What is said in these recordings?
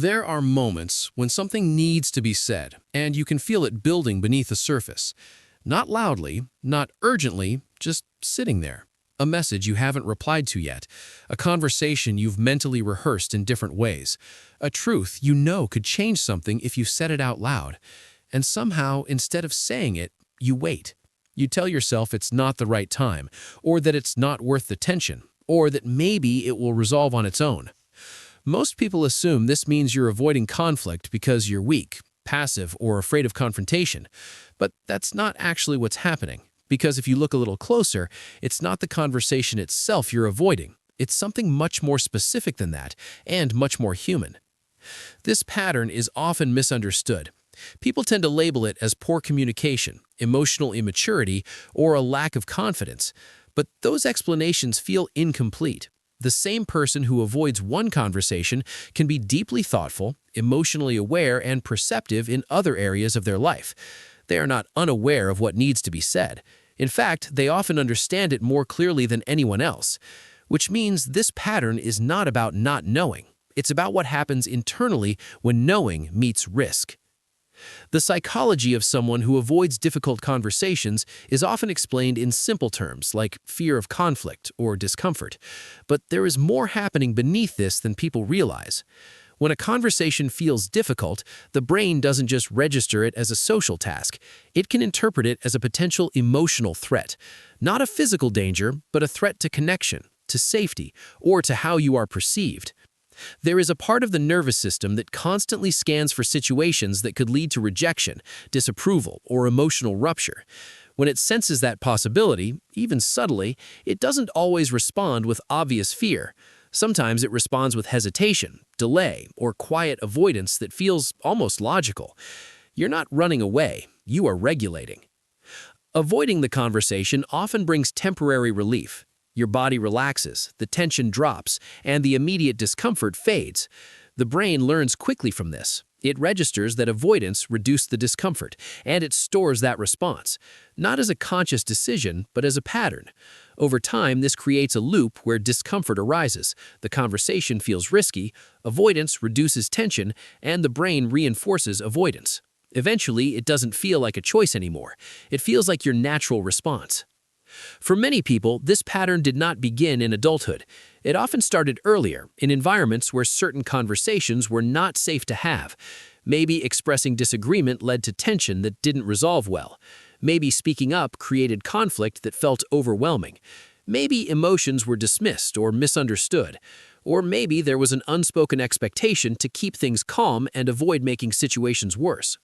There are moments when something needs to be said, and you can feel it building beneath the surface. Not loudly, not urgently, just sitting there. A message you haven't replied to yet. A conversation you've mentally rehearsed in different ways. A truth you know could change something if you said it out loud. And somehow, instead of saying it, you wait. You tell yourself it's not the right time, or that it's not worth the tension, or that maybe it will resolve on its own. Most people assume this means you're avoiding conflict because you're weak, passive, or afraid of confrontation. But that's not actually what's happening. Because if you look a little closer, it's not the conversation itself you're avoiding. It's something much more specific than that, and much more human. This pattern is often misunderstood. People tend to label it as poor communication, emotional immaturity, or a lack of confidence. But those explanations feel incomplete. The same person who avoids one conversation can be deeply thoughtful, emotionally aware, and perceptive in other areas of their life. They are not unaware of what needs to be said. In fact, they often understand it more clearly than anyone else, which means this pattern is not about not knowing. It's about what happens internally when knowing meets risk. The psychology of someone who avoids difficult conversations is often explained in simple terms like fear of conflict or discomfort. But there is more happening beneath this than people realize. When a conversation feels difficult, the brain doesn't just register it as a social task. It can interpret it as a potential emotional threat. Not a physical danger, but a threat to connection, to safety, or to how you are perceived. There is a part of the nervous system that constantly scans for situations that could lead to rejection, disapproval, or emotional rupture. When it senses that possibility, even subtly, it doesn't always respond with obvious fear. Sometimes it responds with hesitation, delay, or quiet avoidance that feels almost logical. You're not running away, you are regulating. Avoiding the conversation often brings temporary relief. Your body relaxes, the tension drops, and the immediate discomfort fades. The brain learns quickly from this. It registers that avoidance reduced the discomfort, and it stores that response, not as a conscious decision, but as a pattern. Over time, this creates a loop where discomfort arises, the conversation feels risky, avoidance reduces tension, and the brain reinforces avoidance. Eventually, it doesn't feel like a choice anymore. It feels like your natural response. For many people, this pattern did not begin in adulthood. It often started earlier, in environments where certain conversations were not safe to have. Maybe expressing disagreement led to tension that didn't resolve well. Maybe speaking up created conflict that felt overwhelming. Maybe emotions were dismissed or misunderstood. Or maybe there was an unspoken expectation to keep things calm and avoid making situations worse.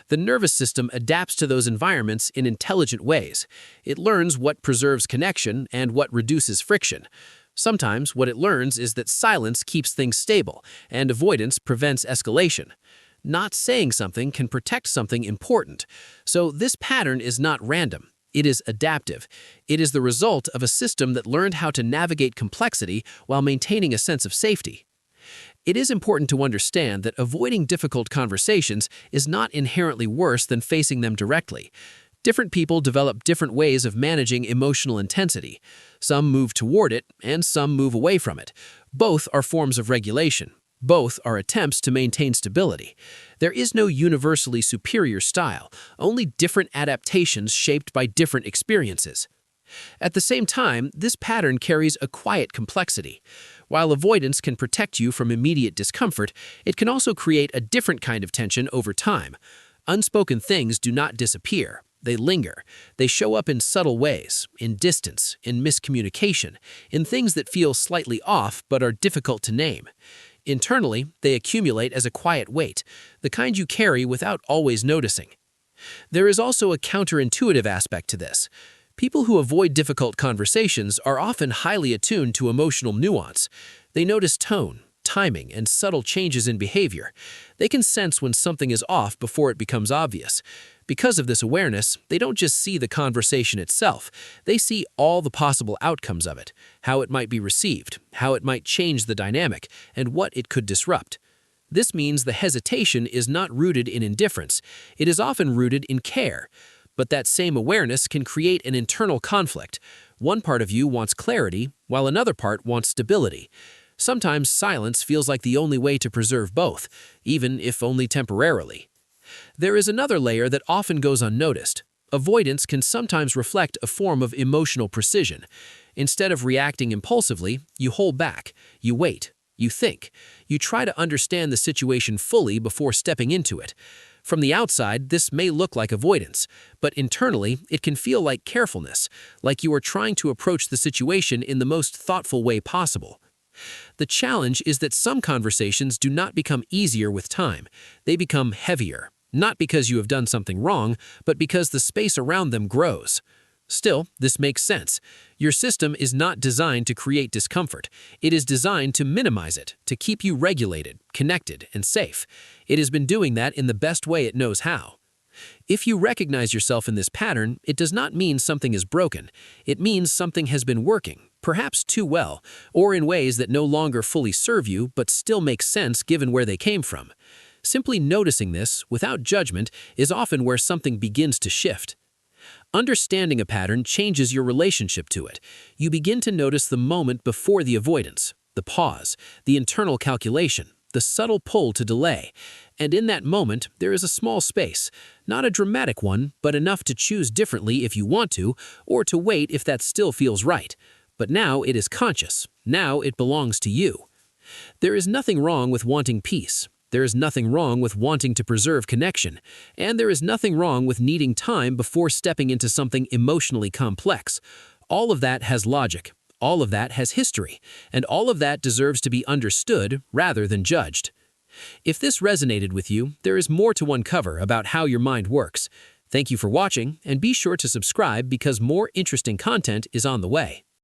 The nervous system adapts to those environments in intelligent ways. It learns what preserves connection and what reduces friction. Sometimes what it learns is that silence keeps things stable and avoidance prevents escalation. Not saying something can protect something important. So this pattern is not random. It is adaptive. It is the result of a system that learned how to navigate complexity while maintaining a sense of safety. It is important to understand that avoiding difficult conversations is not inherently worse than facing them directly. Different people develop different ways of managing emotional intensity. Some move toward it, and some move away from it. Both are forms of regulation. Both are attempts to maintain stability. There is no universally superior style, only different adaptations shaped by different experiences. At the same time, this pattern carries a quiet complexity. While avoidance can protect you from immediate discomfort, it can also create a different kind of tension over time. Unspoken things do not disappear. They linger. They show up in subtle ways, in distance, in miscommunication, in things that feel slightly off but are difficult to name. Internally, they accumulate as a quiet weight, the kind you carry without always noticing. There is also a counterintuitive aspect to this. People who avoid difficult conversations are often highly attuned to emotional nuance. They notice tone, timing, and subtle changes in behavior. They can sense when something is off before it becomes obvious. Because of this awareness, they don't just see the conversation itself. They see all the possible outcomes of it, how it might be received, how it might change the dynamic, and what it could disrupt. This means the hesitation is not rooted in indifference. It is often rooted in care. But that same awareness can create an internal conflict. One part of you wants clarity, while another part wants stability. Sometimes silence feels like the only way to preserve both, even if only temporarily. There is another layer that often goes unnoticed. Avoidance can sometimes reflect a form of emotional precision. Instead of reacting impulsively, you hold back, you wait, you think, you try to understand the situation fully before stepping into it. From the outside, this may look like avoidance, but internally, it can feel like carefulness, like you are trying to approach the situation in the most thoughtful way possible. The challenge is that some conversations do not become easier with time. They become heavier, not because you have done something wrong, but because the space around them grows. Still, this makes sense. Your system is not designed to create discomfort. It is designed to minimize it, to keep you regulated, connected, and safe. It has been doing that in the best way it knows how. If you recognize yourself in this pattern, it does not mean something is broken. It means something has been working, perhaps too well, or in ways that no longer fully serve you but still make sense given where they came from. Simply noticing this, without judgment, is often where something begins to shift. Understanding a pattern changes your relationship to it. You begin to notice the moment before the avoidance, the pause, the internal calculation, the subtle pull to delay. And in that moment, there is a small space, not a dramatic one, but enough to choose differently if you want to, or to wait if that still feels right. But now it is conscious. Now it belongs to you. There is nothing wrong with wanting peace. There is nothing wrong with wanting to preserve connection, and there is nothing wrong with needing time before stepping into something emotionally complex. All of that has logic, all of that has history, and all of that deserves to be understood rather than judged. If this resonated with you, there is more to uncover about how your mind works. Thank you for watching, and be sure to subscribe because more interesting content is on the way.